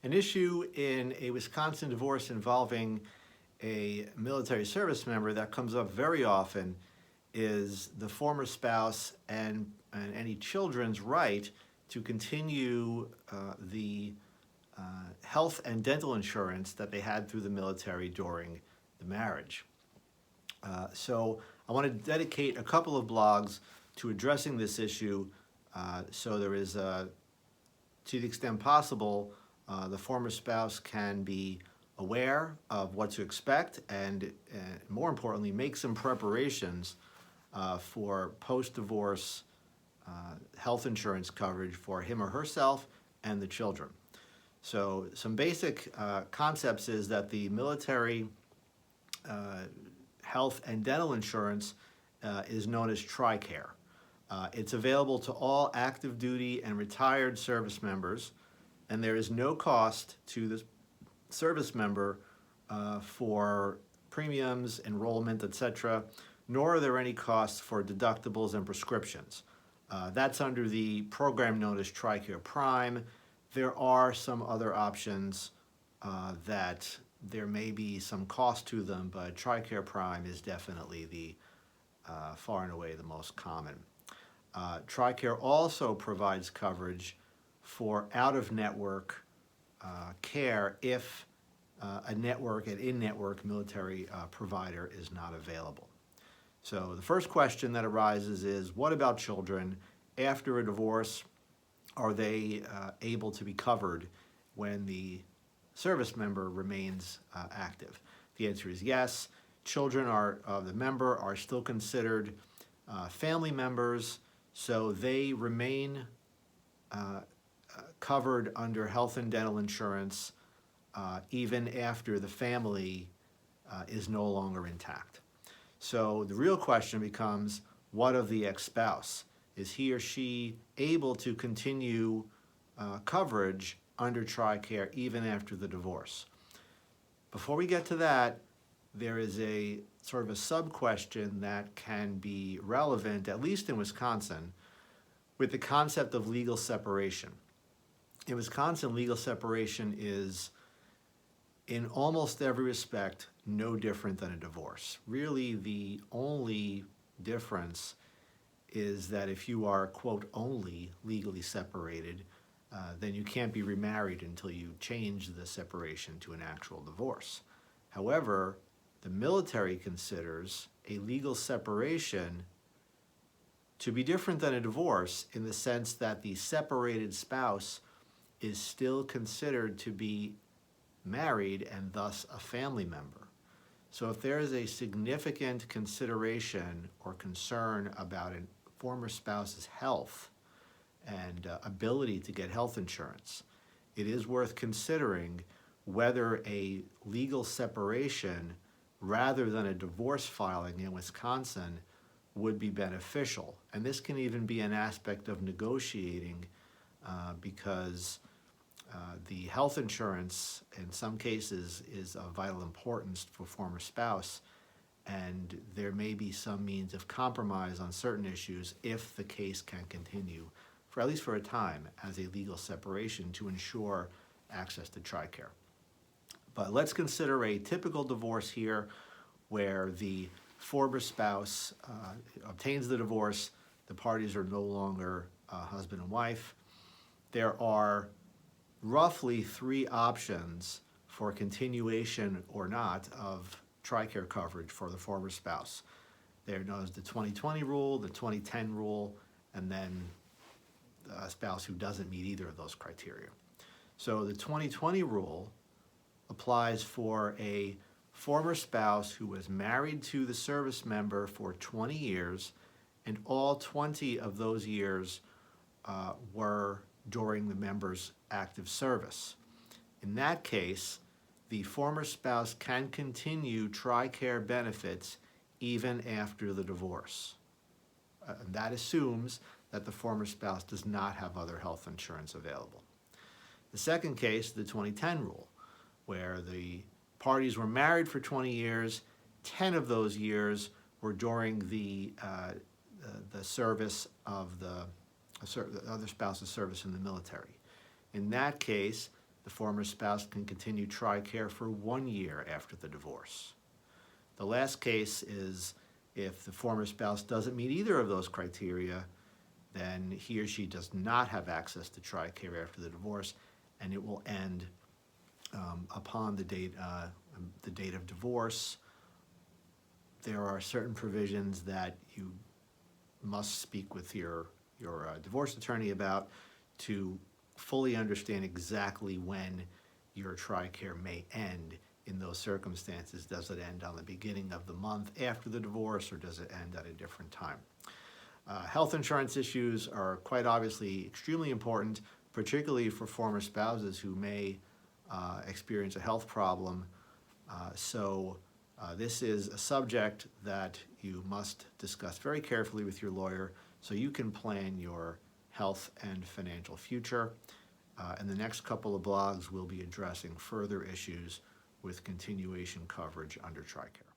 An issue in a Wisconsin divorce involving a military service member that comes up very often is the former spouse and any children's right to continue the health and dental insurance that they had through the military during the marriage. So I want to dedicate a couple of blogs to addressing this issue, so there is, to the extent possible, the former spouse can be aware of what to expect and, more importantly, make some preparations for post-divorce health insurance coverage for him or herself and the children. So some basic concepts is that the military health and dental insurance is known as Tricare. It's available to all active duty and retired service members, and there is no cost to the service member for premiums, enrollment, etc., nor are there any costs for deductibles and prescriptions. That's under the program known as Tricare Prime. There are some other options that there may be some cost to them, but Tricare Prime is definitely the far and away the most common. Tricare also provides coverage for out-of-network care if an in-network military provider is not available. So the first question that arises is, what about children? After a divorce, are they able to be covered when the service member remains active? The answer is yes. Children of the member are still considered family members, so they remain covered under health and dental insurance even after the family is no longer intact. So the real question becomes, what of the ex-spouse? Is he or she able to continue coverage under Tricare even after the divorce? Before we get to that, there is a sort of a sub-question that can be relevant, at least in Wisconsin, with the concept of legal separation. In Wisconsin, legal separation is, in almost every respect, no different than a divorce. Really, the only difference is that if you are, quote, only legally separated, then you can't be remarried until you change the separation to an actual divorce. However, the military considers a legal separation to be different than a divorce in the sense that the separated spouse is still considered to be married and thus a family member. So if there is a significant consideration or concern about a former spouse's health and ability to get health insurance, it is worth considering whether a legal separation rather than a divorce filing in Wisconsin would be beneficial. And this can even be an aspect of negotiating because the health insurance in some cases is of vital importance for former spouse, and there may be some means of compromise on certain issues if the case can continue for at least for a time as a legal separation to ensure access to Tricare. But let's consider a typical divorce here where the former spouse obtains the divorce, the parties are no longer husband and wife. There are roughly 3 options for continuation or not of Tricare coverage for the former spouse. They're known as the 2020 rule, the 2010 rule, and then a spouse who doesn't meet either of those criteria. So the 2020 rule applies for a former spouse who was married to the service member for 20 years, and all 20 of those years were during the member's active service. In that case, the former spouse can continue Tricare benefits even after the divorce. That assumes that the former spouse does not have other health insurance available. The second case, the 2010 rule, where the parties were married for 20 years, 10 of those years were during the service of the other spouse's service in the military. In that case, the former spouse can continue Tricare for 1 year after the divorce. The last case is if the former spouse doesn't meet either of those criteria, then he or she does not have access to Tricare after the divorce, and it will end upon the date of divorce. There are certain provisions that you must speak with your divorce attorney about to fully understand exactly when your Tricare may end in those circumstances. Does it end on the beginning of the month after the divorce, or does it end at a different time? Health insurance issues are quite obviously extremely important, particularly for former spouses who may experience a health problem. This is a subject that you must discuss very carefully with your lawyer so you can plan your health and financial future. In the next couple of blogs, we'll be addressing further issues with continuation coverage under Tricare.